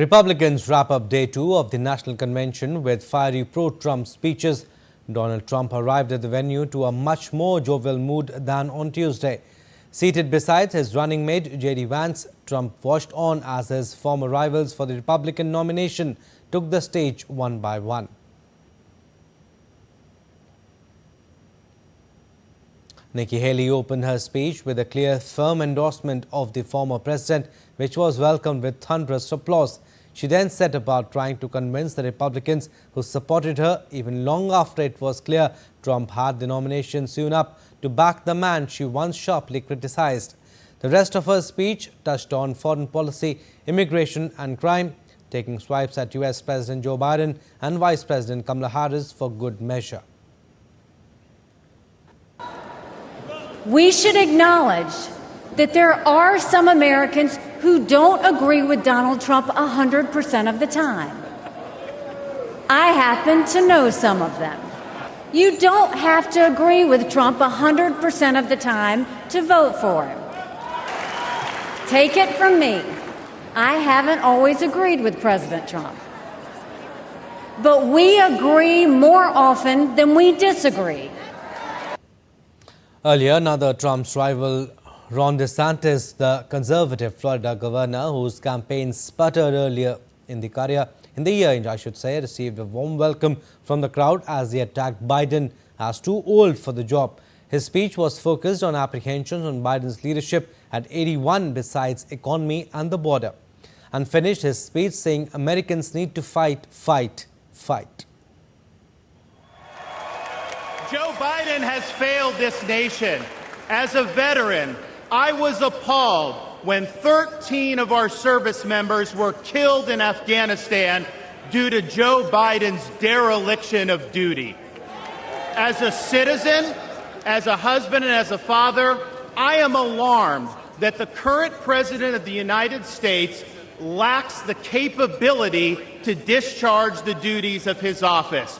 Republicans wrap up day 2 of the National Convention with fiery pro-Trump speeches. Donald Trump arrived at the venue to a much more jovial mood than on Tuesday. Seated beside his running mate, J.D. Vance, Trump watched on as his former rivals for the Republican nomination took the stage one by one. Nikki Haley opened her speech with a clear, firm endorsement of the former president, which was welcomed with thunderous applause. She then set about trying to convince the Republicans who supported her even long after it was clear Trump had the nomination sewn up to back the man she once sharply criticized. The rest of her speech touched on foreign policy, immigration and crime, taking swipes at U.S. President Joe Biden and Vice President Kamala Harris for good measure. We should acknowledge that there are some Americans who don't agree with Donald Trump 100% of the time. I happen to know some of them. You don't have to agree with Trump 100% of the time to vote for him. Take it from me, I haven't always agreed with President Trump. But we agree more often than we disagree. Earlier, another Trump's rival, Ron DeSantis, the conservative Florida governor, whose campaign sputtered earlier in the year, received a warm welcome from the crowd as he attacked Biden as too old for the job. His speech was focused on apprehensions on Biden's leadership at 81 besides economy and the border, and finished his speech saying Americans need to fight, fight, fight. Joe Biden has failed this nation. As a veteran, I was appalled when 13 of our service members were killed in Afghanistan due to Joe Biden's dereliction of duty. As a citizen, as a husband, and as a father, I am alarmed that the current president of the United States lacks the capability to discharge the duties of his office.